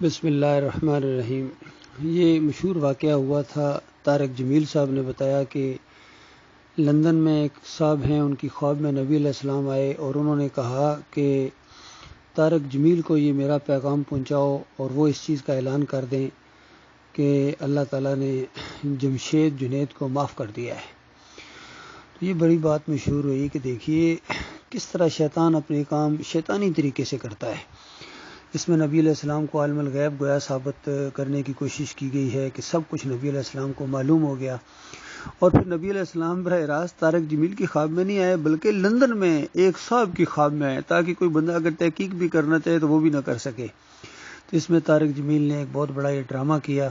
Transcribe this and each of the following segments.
بسم اللہ الرحمن الرحیم۔ یہ مشہور واقعہ ہوا تھا، طارق جمیل صاحب نے بتایا کہ لندن میں ایک صاحب ہیں، ان کی خواب میں نبی علیہ السلام آئے اور انہوں نے کہا کہ طارق جمیل کو یہ میرا پیغام پہنچاؤ اور وہ اس چیز کا اعلان کر دیں کہ اللہ تعالیٰ نے جمشید جنید کو معاف کر دیا ہے۔ تو یہ بڑی بات مشہور ہوئی کہ دیکھیے کس طرح شیطان اپنے کام شیطانی طریقے سے کرتا ہے۔ اس میں نبی علیہ السلام کو عالم الغیب گویا ثابت کرنے کی کوشش کی گئی ہے کہ سب کچھ نبی علیہ السلام کو معلوم ہو گیا، اور پھر نبی علیہ السلام براہ راست طارق جمیل کی خواب میں نہیں آئے بلکہ لندن میں ایک صاحب کی خواب میں آئے، تاکہ کوئی بندہ اگر تحقیق بھی کرنا چاہے تو وہ بھی نہ کر سکے۔ تو اس میں طارق جمیل نے ایک بہت بڑا یہ ڈرامہ کیا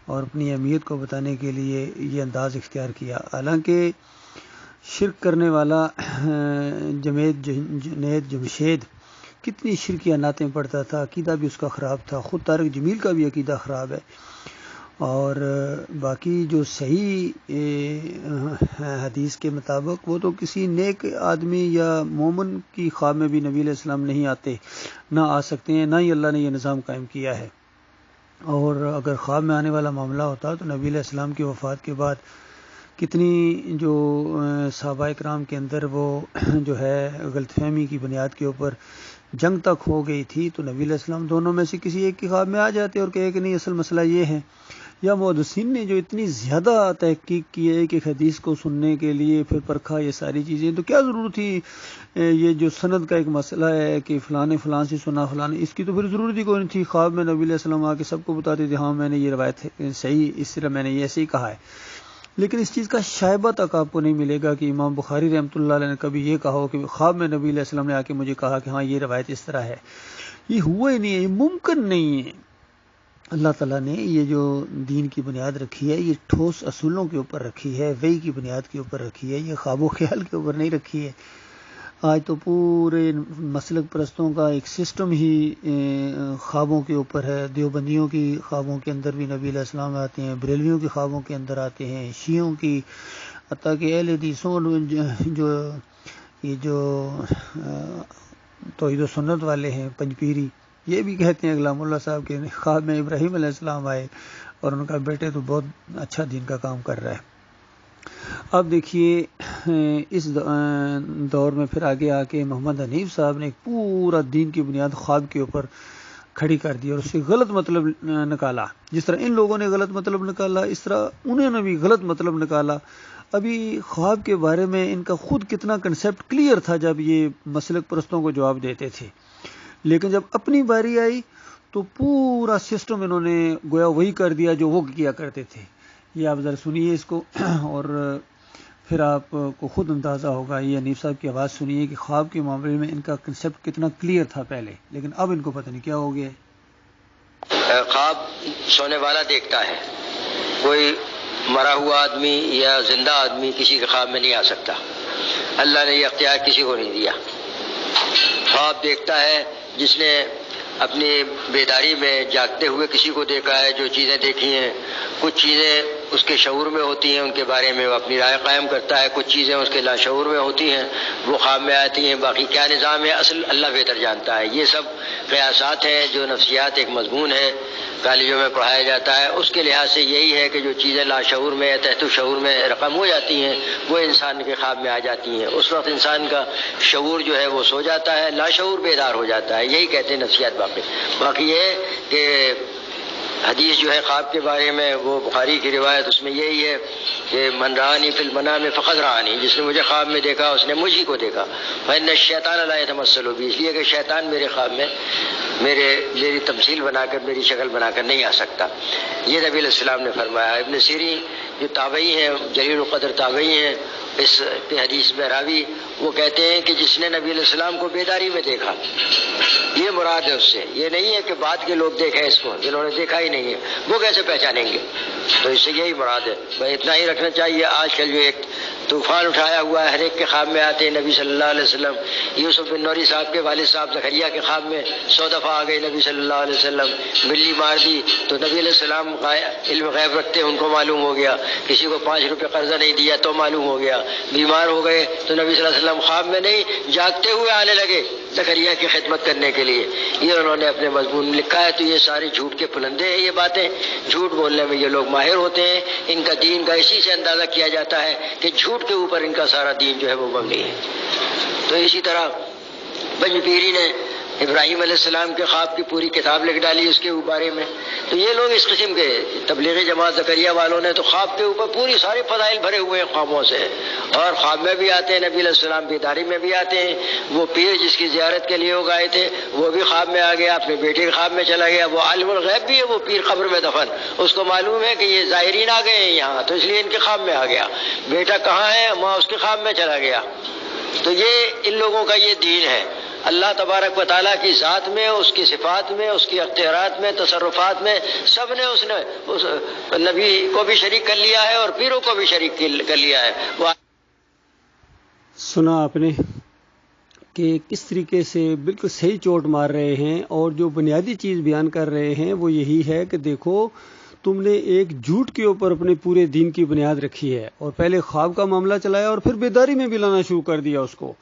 اور اپنی اہمیت کو بتانے کے لیے یہ انداز اختیار کیا۔ حالانکہ شرک کرنے والا جنید جمشید کتنی شرکیہ نعتیں پڑھتا تھا، عقیدہ بھی اس کا خراب تھا، خود طارق جمیل کا بھی عقیدہ خراب ہے، اور باقی جو صحیح حدیث کے مطابق وہ تو کسی نیک آدمی یا مومن کی خواب میں بھی نبی علیہ السلام نہیں آتے، نہ آ سکتے ہیں، نہ ہی اللہ نے یہ نظام قائم کیا ہے۔ اور اگر خواب میں آنے والا معاملہ ہوتا تو نبی علیہ السلام کی وفات کے بعد کتنی جو صحابہ کرام کے اندر وہ جو ہے غلط فہمی کی بنیاد کے اوپر جنگ تک ہو گئی تھی، تو نبی علیہ السلام دونوں میں سے کسی ایک کی خواب میں آ جاتے اور کہے کہ نہیں اصل مسئلہ یہ ہے۔ یا محدثین نے جو اتنی زیادہ تحقیق کی ہے کہ حدیث کو سننے کے لیے پھر پرکھا یہ ساری چیزیں، تو کیا ضرورت تھی یہ جو سند کا ایک مسئلہ ہے کہ فلاں نے فلاں سے سنا فلاں نے، اس کی تو پھر ضرورت ہی کوئی نہیں تھی۔ خواب میں نبی علیہ السلام آ کے سب کو بتاتے تھے ہاں میں نے یہ روایت صحیح، اس طرح میں نے یہ ایسے ہی کہا ہے۔ لیکن اس چیز کا شائبہ تک آپ کو نہیں ملے گا کہ امام بخاری رحمۃ اللہ علیہ نے کبھی یہ کہا ہو کہ خواب میں نبی علیہ السلام نے آ کے مجھے کہا کہ ہاں یہ روایت اس طرح ہے۔ یہ ہوا ہی نہیں ہے، یہ ممکن نہیں ہے۔ اللہ تعالیٰ نے یہ جو دین کی بنیاد رکھی ہے یہ ٹھوس اصولوں کے اوپر رکھی ہے، وحی کی بنیاد کے اوپر رکھی ہے، یہ خواب و خیال کے اوپر نہیں رکھی ہے۔ آج تو پورے مسلک پرستوں کا ایک سسٹم ہی خوابوں کے اوپر ہے۔ دیوبندیوں کی خوابوں کے اندر بھی نبی علیہ السلام آتے ہیں، بریلویوں کی خوابوں کے اندر آتے ہیں، شیعوں کی، حتیٰ کہ اہل حدیثوں جو توحید و سنت والے ہیں پنجپیری، یہ بھی کہتے ہیں غلام اللہ صاحب کے خواب میں ابراہیم علیہ السلام آئے اور ان کا بیٹے تو بہت اچھا دین کا کام کر رہا ہے۔ اب دیکھیے اس دور میں پھر آگے آ کے محمد حنیف صاحب نے پورا دین کی بنیاد خواب کے اوپر کھڑی کر دی اور اس سے غلط مطلب نکالا۔ جس طرح ان لوگوں نے غلط مطلب نکالا، اس طرح انہوں نے بھی غلط مطلب نکالا۔ ابھی خواب کے بارے میں ان کا خود کتنا کنسیپٹ کلیئر تھا جب یہ مسلک پرستوں کو جواب دیتے تھے، لیکن جب اپنی باری آئی تو پورا سسٹم انہوں نے گویا وہی کر دیا جو وہ کیا کرتے تھے۔ یہ آپ ذرا سنیے اس کو اور پھر آپ کو خود اندازہ ہوگا۔ یہ حنیف صاحب کی آواز سنیے کہ خواب کے معاملے میں ان کا کنسیپٹ کتنا کلیئر تھا پہلے، لیکن اب ان کو پتہ نہیں کیا ہو گیا ہے۔ خواب سونے والا دیکھتا ہے، کوئی مرا ہوا آدمی یا زندہ آدمی کسی کے خواب میں نہیں آ سکتا۔ اللہ نے یہ اختیار کسی کو نہیں دیا۔ خواب دیکھتا ہے جس نے اپنی بیداری میں جاگتے ہوئے کسی کو دیکھا ہے، جو چیزیں دیکھی ہیں، کچھ چیزیں اس کے شعور میں ہوتی ہیں، ان کے بارے میں وہ اپنی رائے قائم کرتا ہے، کچھ چیزیں اس کے لاشعور میں ہوتی ہیں، وہ خواب میں آتی ہیں، باقی کیا نظام ہے اصل اللہ بہتر جانتا ہے۔ یہ سب قیاسات ہیں جو نفسیات ایک مضمون ہے، کالجوں میں پڑھایا جاتا ہے۔ اس کے لحاظ سے یہی ہے کہ جو چیزیں لاشعور میں یا تحت شعور میں رقم ہو جاتی ہیں وہ انسان کے خواب میں آ جاتی ہیں۔ اس وقت انسان کا شعور جو ہے وہ سو جاتا ہے، لاشعور بیدار ہو جاتا ہے، یہی کہتے ہیں نفسیات۔ باقی یہ کہ حدیث جو ہے خواب کے بارے میں وہ بخاری کی روایت، اس میں یہی ہے کہ من رآنی فی المنام فقد رآنی، جس نے مجھے خواب میں دیکھا اس نے مجھی کو دیکھا۔ فإن الشیطان لا يتمثل بی، اس لیے کہ شیطان میرے خواب میں میری تمثیل بنا کر، میری شکل بنا کر نہیں آ سکتا۔ یہ نبی علیہ السلام نے فرمایا۔ ابن سیرین جو تابعی ہیں، جلیل القدر تابعی ہیں، اس حدیث میں راوی، وہ کہتے ہیں کہ جس نے نبی علیہ السلام کو بیداری میں دیکھا، یہ مراد ہے اس سے۔ یہ نہیں ہے کہ بعد کے لوگ دیکھیں اس کو، جنہوں نے دیکھا ہی نہیں ہے وہ کیسے پہچانیں گے، تو اس سے یہی مراد ہے۔ بھائی اتنا ہی رکھنا چاہیے۔ آج کل جو ایک طوفان اٹھایا ہوا ہے، ہر ایک کے خواب میں آتے ہیں نبی صلی اللہ علیہ وسلم۔ یوسف بن نوری صاحب کے والد صاحب زکریا کے خواب میں 100 دفعہ آ گئے نبی صلی اللہ علیہ وسلم، بلی مار دی تو نبی علیہ السلام علم غیب رکھتے ہیں، ان کو معلوم ہو گیا۔ کسی کو 5 روپے قرضہ نہیں دیا تو معلوم ہو گیا۔ بیمار ہو گئے تو نبی صلی اللہ علیہ وسلم خواب میں نہیں جاگتے ہوئے آنے لگے، زکریا کی خدمت کرنے کے لیے. یہ انہوں نے اپنے مضمون میں لکھا ہے. تو یہ سارے جھوٹ کے پلندے ہیں. یہ باتیں جھوٹ بولنے میں یہ لوگ ماہر ہوتے ہیں. ان کا دین کا اسی سے اندازہ کیا جاتا ہے کہ جھوٹ کے اوپر ان کا سارا دین جو ہے وہ مبنی ہے. تو اسی طرح پنج پیری نے ابراہیم علیہ السلام کے خواب کی پوری کتاب لکھ ڈالی اس کے بارے میں. تو یہ لوگ اس قسم کے تبلیغی جماعت زکریا والوں نے تو خواب کے اوپر پوری سارے فضائل بھرے ہوئے ہیں خوابوں سے. اور خواب میں بھی آتے ہیں, نبی علیہ السلام کی داری میں بھی آتے ہیں. وہ پیر جس کی زیارت کے لیے وہ گئے تھے وہ بھی خواب میں آ گیا, اپنے بیٹے کے خواب میں چلا گیا. وہ عالم الغیب بھی ہے وہ پیر قبر میں دفن, اس کو معلوم ہے کہ یہ زائرین آ گئے ہیں یہاں, تو اس لیے ان کے خواب میں آ گیا. بیٹا کہاں ہے, وہاں اس کے خواب میں چلا گیا. تو یہ ان لوگوں کا یہ دین ہے. اللہ تبارک و تعالیٰ کی ذات میں, اس کی صفات میں, اس کی اختیارات میں, تصرفات میں سب نے اس نبی کو بھی شریک کر لیا ہے اور پیروں کو بھی شریک کر لیا ہے. سنا آپ نے کہ کس طریقے سے بالکل صحیح چوٹ مار رہے ہیں, اور جو بنیادی چیز بیان کر رہے ہیں وہ یہی ہے کہ دیکھو تم نے ایک جھوٹ کے اوپر اپنے پورے دین کی بنیاد رکھی ہے, اور پہلے خواب کا معاملہ چلایا اور پھر بیداری میں بھی لانا شروع کر دیا اس کو.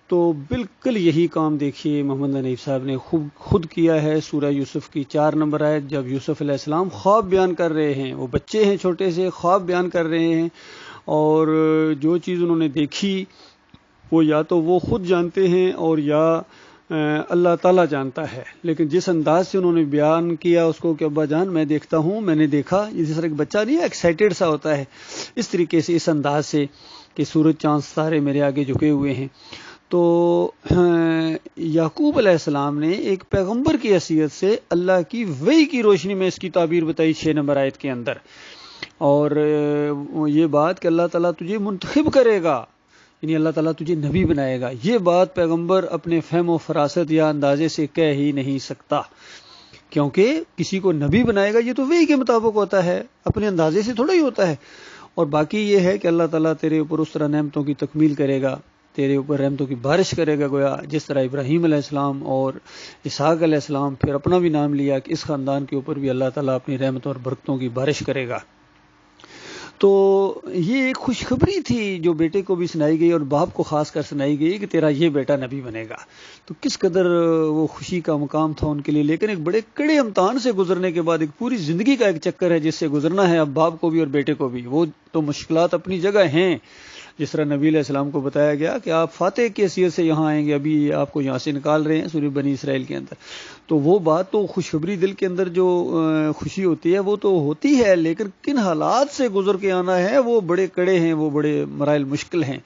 تو بالکل یہی کام دیکھیے محمد حنیف صاحب نے خود کیا ہے. سورہ یوسف کی 4 نمبر آیت, جب یوسف علیہ السلام خواب بیان کر رہے ہیں, وہ بچے ہیں چھوٹے سے, خواب بیان کر رہے ہیں, اور جو چیز انہوں نے دیکھی وہ یا تو وہ خود جانتے ہیں اور یا اللہ تعالیٰ جانتا ہے. لیکن جس انداز سے انہوں نے بیان کیا اس کو کہ ابا جان میں دیکھتا ہوں, میں نے دیکھا, جس طرح ایک بچہ نہیں ایکسائٹیڈ سا ہوتا ہے, اس طریقے سے اس انداز سے کہ سورج چاند ستارے میرے آگے جھکے ہوئے ہیں. تو یعقوب علیہ السلام نے ایک پیغمبر کی حیثیت سے اللہ کی وحی کی روشنی میں اس کی تعبیر بتائی 6 نمبر آیت کے اندر. اور یہ بات کہ اللہ تعالیٰ تجھے منتخب کرے گا, یعنی اللہ تعالیٰ تجھے نبی بنائے گا, یہ بات پیغمبر اپنے فہم و فراست یا اندازے سے کہہ ہی نہیں سکتا, کیونکہ کسی کو نبی بنائے گا یہ تو وحی کے مطابق ہوتا ہے, اپنے اندازے سے تھوڑا ہی ہوتا ہے. اور باقی یہ ہے کہ اللہ تعالیٰ تیرے اوپر اس طرح نعمتوں کی تکمیل کرے گا, تیرے اوپر رحمتوں کی بارش کرے گا, گویا جس طرح ابراہیم علیہ السلام اور اسحاق علیہ السلام پھر اپنا بھی نام لیا کہ اس خاندان کے اوپر بھی اللہ تعالیٰ اپنی رحمتوں اور برکتوں کی بارش کرے گا. تو یہ ایک خوشخبری تھی جو بیٹے کو بھی سنائی گئی اور باپ کو خاص کر سنائی گئی کہ تیرا یہ بیٹا نبی بنے گا. تو کس قدر وہ خوشی کا مقام تھا ان کے لیے. لیکن ایک بڑے کڑے امتحان سے گزرنے کے بعد ایک پوری زندگی کا ایک چکر ہے جس سے گزرنا ہے اب باپ کو بھی اور بیٹے کو بھی. وہ تو مشکلات اپنی جگہ ہیں, جس طرح نبی علیہ السلام کو بتایا گیا کہ آپ فاتح کی حیثیت سے یہاں آئیں گے, ابھی آپ کو یہاں سے نکال رہے ہیں سورہ بنی اسرائیل کے اندر. تو وہ بات تو خوشخبری دل کے اندر جو خوشی ہوتی ہے وہ تو ہوتی ہے, لیکن کن حالات سے گزر کے آنا ہے وہ بڑے کڑے ہیں, وہ بڑے مراحل مشکل ہیں.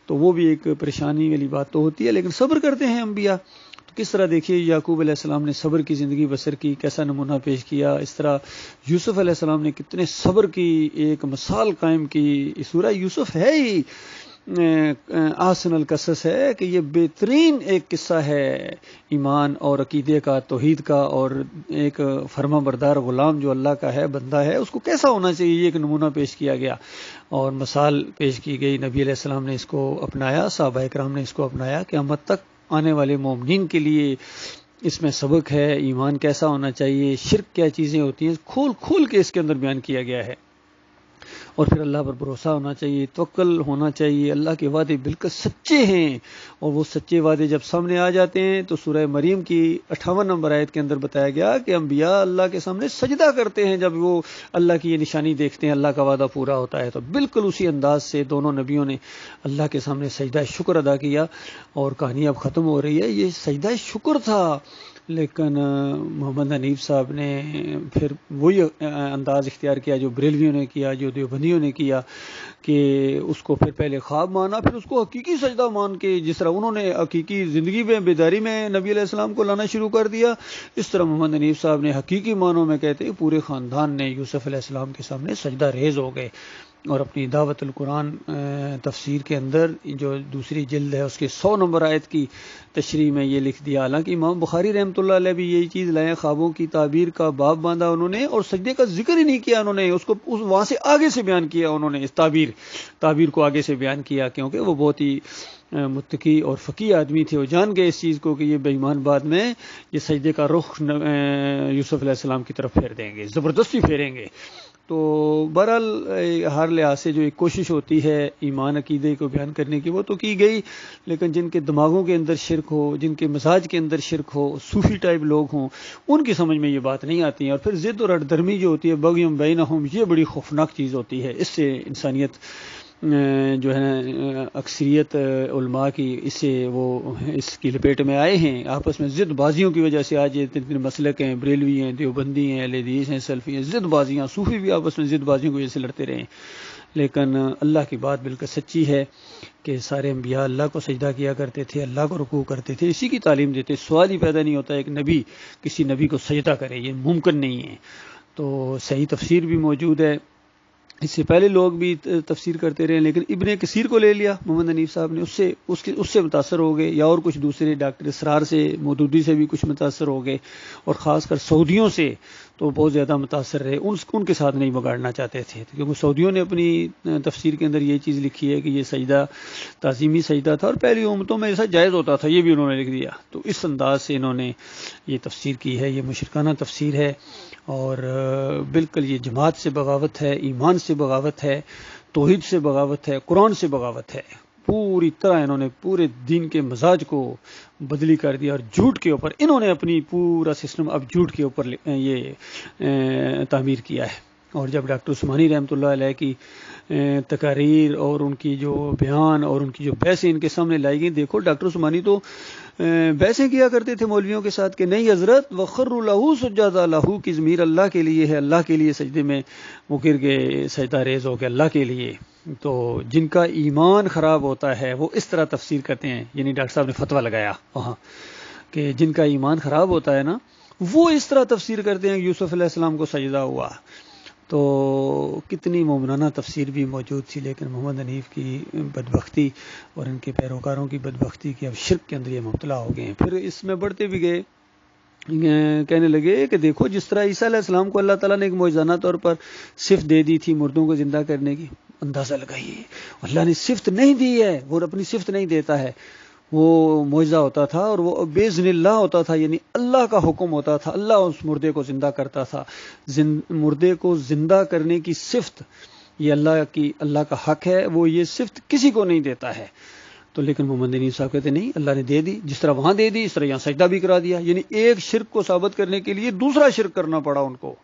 تو وہ بھی ایک پریشانی والی بات تو ہوتی ہے, لیکن صبر کرتے ہیں انبیاء. تو کس طرح دیکھیے یعقوب علیہ السلام نے صبر کی زندگی بسر کی, کیسا نمونہ پیش کیا. اس طرح یوسف علیہ السلام نے کتنے صبر کی ایک مثال قائم کی. سورہ یوسف ہے ہی احسن القصص ہے کہ یہ بہترین ایک قصہ ہے ایمان اور عقیدے کا, توحید کا, اور ایک فرما بردار غلام جو اللہ کا ہے, بندہ ہے, اس کو کیسا ہونا چاہیے, یہ ایک نمونہ پیش کیا گیا اور مثال پیش کی گئی. نبی علیہ السلام نے اس کو اپنایا, صحابہ کرام نے اس کو اپنایا. قیامت تک آنے والے مومنین کے لیے اس میں سبق ہے, ایمان کیسا ہونا چاہیے, شرک کیا چیزیں ہوتی ہیں, کھول کھول کے اس کے اندر بیان کیا گیا ہے. اور پھر اللہ پر بھروسہ ہونا چاہیے, توکل ہونا چاہیے. اللہ کے وعدے بالکل سچے ہیں, اور وہ سچے وعدے جب سامنے آ جاتے ہیں تو سورہ مریم کی 58 نمبر آیت کے اندر بتایا گیا کہ انبیاء اللہ کے سامنے سجدہ کرتے ہیں جب وہ اللہ کی یہ نشانی دیکھتے ہیں, اللہ کا وعدہ پورا ہوتا ہے. تو بالکل اسی انداز سے دونوں نبیوں نے اللہ کے سامنے سجدہ شکر ادا کیا, اور کہانی اب ختم ہو رہی ہے. یہ سجدہ شکر تھا, لیکن محمد حنیف صاحب نے پھر وہی انداز اختیار کیا جو بریلویوں نے کیا, جو دیوبندیوں نے کیا, کہ اس کو پھر پہلے خواب مانا, پھر اس کو حقیقی سجدہ مان کے, جس طرح انہوں نے حقیقی زندگی میں بیداری میں نبی علیہ السلام کو لانا شروع کر دیا, اس طرح محمد حنیف صاحب نے حقیقی معنوں میں کہتے ہیں پورے خاندان نے یوسف علیہ السلام کے سامنے سجدہ ریز ہو گئے. اور اپنی دعوت القرآن تفسیر کے اندر جو دوسری جلد ہے اس کے 100 نمبر آیت کی تشریح میں یہ لکھ دیا. حالانکہ امام بخاری رحمۃ اللہ علیہ بھی یہی چیز لائے, خوابوں کی تعبیر کا باب باندھا انہوں نے, اور سجدے کا ذکر ہی نہیں کیا انہوں نے, اس کو وہاں سے آگے سے بیان کیا انہوں نے, اس تعبیر کو آگے سے بیان کیا, کیونکہ وہ بہت ہی متقی اور فقی آدمی تھے، وہ جان گئے اس چیز کو کہ یہ بے ایمان بعد میں یہ سجدے کا رخ یوسف علیہ السلام کی طرف پھیر دیں گے، زبردستی پھیریں گے۔ تو بہرحال ہر لحاظ سے جو ایک کوشش ہوتی ہے ایمان عقیدے کو بیان کرنے کی وہ تو کی گئی، لیکن جن کے دماغوں کے اندر شرک ہو، جن کے مزاج کے اندر شرک ہو، صوفی ٹائپ لوگ ہوں، ان کی سمجھ میں یہ بات نہیں آتی ہے۔ اور پھر ضد اور اڑ درمی جو ہوتی ہے، بغیم بینہم، یہ بڑی خوفناک چیز ہوتی ہے۔ اس سے انسانیت جو ہے نا اکثریت علماء کی اس کی لپیٹ میں آئے ہیں، آپس میں ضد بازیوں کی وجہ سے۔ آج یہ مسلک ہیں، بریلوی ہیں، دیوبندی ہیں، اہل حدیث ہیں، سلفی ہیں، ضد بازیاں، صوفی بھی آپس میں ضد بازیوں کی وجہ سے لڑتے رہے ہیں۔ لیکن اللہ کی بات بالکل سچی ہے کہ سارے انبیاء اللہ کو سجدہ کیا کرتے تھے، اللہ کو رکوع کرتے تھے، اسی کی تعلیم دیتے۔ سوال ہی پیدا نہیں ہوتا ایک نبی کسی نبی کو سجدہ کرے، یہ ممکن نہیں ہے۔ تو صحیح تفسیر بھی موجود ہے، اس سے پہلے لوگ بھی تفسیر کرتے رہے، لیکن ابن کثیر کو لے لیا محمد حنیف صاحب نے، اس سے متاثر ہو گئے، یا اور کچھ دوسرے ڈاکٹر اسرار سے، مودودی سے بھی کچھ متاثر ہو گئے، اور خاص کر سعودیوں سے تو بہت زیادہ متاثر رہے۔ ان کے ساتھ نہیں بگاڑنا چاہتے تھے، کیونکہ سعودیوں نے اپنی تفسیر کے اندر یہ چیز لکھی ہے کہ یہ سجدہ تعظیمی سجدہ تھا، اور پہلی امتوں میں ایسا جائز ہوتا تھا، یہ بھی انہوں نے لکھ دیا۔ تو اس انداز سے انہوں نے یہ تفسیر کی ہے، یہ مشرکانہ تفسیر ہے، اور بالکل یہ جماعت سے بغاوت ہے، ایمان سے بغاوت ہے، توحید سے بغاوت ہے، قرآن سے بغاوت ہے۔ پوری طرح انہوں نے پورے دین کے مزاج کو بدلی کر دیا، اور جھوٹ کے اوپر انہوں نے اپنی پورا سسٹم اب جھوٹ کے اوپر یہ تعمیر کیا ہے۔ اور جب ڈاکٹر عثمانی رحمۃ اللہ علیہ کی تقاریر اور ان کی جو بیان اور ان کی جو بحثیں ان کے سامنے لائی گئی، دیکھو ڈاکٹر عثمانی تو بحثیں کیا کرتے تھے مولویوں کے ساتھ کہ نہیں حضرت وخروا لہ سجدا، لہو کی ضمیر اللہ کے لیے ہے، اللہ کے لیے سجدے میں وہ گر گئے، سجدہ ریز ہو کے اللہ کے لیے۔ تو جن کا ایمان خراب ہوتا ہے وہ اس طرح تفسیر کرتے ہیں، یعنی ڈاکٹر صاحب نے فتویٰ لگایا وہاں کہ جن کا ایمان خراب ہوتا ہے نا وہ اس طرح تفسیر کرتے ہیں کہ یوسف علیہ السلام کو سجدہ ہوا۔ تو کتنی مومنانہ تفسیر بھی موجود تھی، لیکن محمد حنیف کی بدبختی اور ان کے پیروکاروں کی بدبختی کہ اب شرک کے اندر یہ مبتلا ہو گئے ہیں۔ پھر اس میں بڑھتے بھی گئے، کہنے لگے کہ دیکھو جس طرح عیسیٰ علیہ السلام کو اللہ تعالیٰ نے ایک معجزانہ طور پر صفت دے دی تھی مردوں کو زندہ کرنے کی، اندازہ لگائیے اللہ نے صفت نہیں دی ہے، وہ اپنی صفت نہیں دیتا ہے، وہ معجزہ ہوتا تھا اور وہ باذن اللہ ہوتا تھا، یعنی اللہ کا حکم ہوتا تھا، اللہ اس مردے کو زندہ کرتا تھا۔ مردے کو زندہ کرنے کی صفت یہ اللہ کا حق ہے، وہ یہ صفت کسی کو نہیں دیتا ہے۔ تو لیکن محمد حنیف صاحب کہتے نہیں، اللہ نے دے دی، جس طرح وہاں دے دی اس طرح یہاں سجدہ بھی کرا دیا، یعنی ایک شرک کو ثابت کرنے کے لیے دوسرا شرک کرنا پڑا ان کو،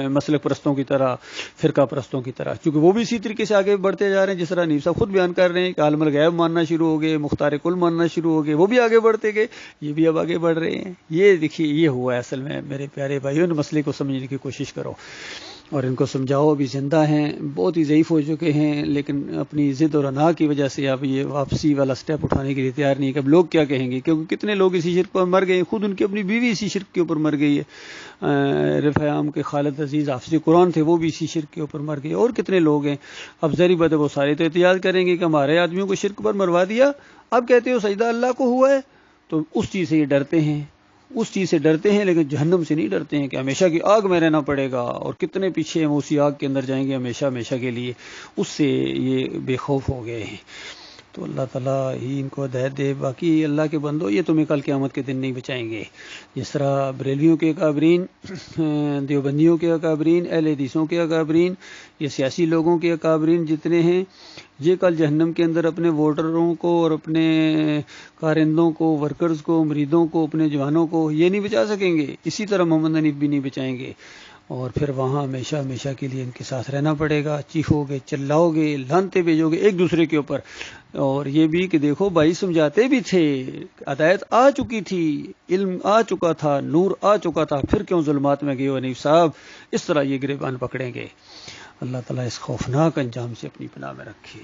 مسلک پرستوں کی طرح، فرقہ پرستوں کی طرح، کیونکہ وہ بھی اسی طریقے سے آگے بڑھتے جا رہے ہیں، جس طرح حنیف صاحب خود بیان کر رہے ہیں کہ عالم الغیب ماننا شروع ہو گئے، مختار کل ماننا شروع ہو گئے، وہ بھی آگے بڑھتے گئے، یہ بھی اب آگے بڑھ رہے ہیں۔ یہ دیکھیے یہ ہوا ہے اصل میں میرے پیارے بھائیوں، ان مسئلے کو سمجھنے کی کوشش کرو اور ان کو سمجھاؤ۔ ابھی زندہ ہیں، بہت ہی ضعیف ہو چکے ہیں، لیکن اپنی ضد اور انا کی وجہ سے اب یہ واپسی والا سٹیپ اٹھانے کے لیے تیار نہیں کہ اب لوگ کیا کہیں گے، کیونکہ کتنے لوگ اسی شرک پر مر گئے، خود ان کی اپنی بیوی اسی شرک کے اوپر مر گئی ہے۔ رفع عام کے خالد عزیز حافظ قرآن تھے، وہ بھی اسی شرک کے اوپر مر گئے، اور کتنے لوگ ہیں۔ اب ظاہر بات ہے وہ سارے تو احتجاج کریں گے کہ ہمارے آدمیوں کو شرک پر مروا دیا، اب کہتے ہو سجدہ اللہ کو ہوا ہے، تو اس چیز سے یہ ڈرتے ہیں، اس چیز سے ڈرتے ہیں، لیکن جہنم سے نہیں ڈرتے ہیں کہ ہمیشہ کی آگ میں رہنا پڑے گا، اور کتنے پیچھے ہم اسی آگ کے اندر جائیں گے ہمیشہ ہمیشہ کے لیے، اس سے یہ بے خوف ہو گئے ہیں۔ تو اللہ تعالیٰ ہی ان کو ہدایت دے۔ باقی اللہ کے بندو، یہ تمہیں کل قیامت کے دن نہیں بچائیں گے، جس طرح بریلویوں کے اکابرین، دیوبندیوں کے اکابرین، اہل حدیثوں کے اکابرین، یہ سیاسی لوگوں کے اکابرین جتنے ہیں، یہ کل جہنم کے اندر اپنے ووٹروں کو اور اپنے کارندوں کو، ورکرز کو، مریدوں کو، اپنے جوانوں کو یہ نہیں بچا سکیں گے، اسی طرح محمد حنیف بھی نہیں بچائیں گے، اور پھر وہاں ہمیشہ ہمیشہ کے لیے ان کے ساتھ رہنا پڑے گا۔ چیخو گے، چلاؤ گے، لانتے بھیجو گے ایک دوسرے کے اوپر، اور یہ بھی کہ دیکھو بھائی سمجھاتے بھی تھے، ہدایت آ چکی تھی، علم آ چکا تھا، نور آ چکا تھا، پھر کیوں ظلمات میں گئے ہو حنیف صاحب؟ اس طرح یہ گریبان پکڑیں گے۔ اللہ تعالیٰ اس خوفناک انجام سے اپنی پناہ میں رکھے۔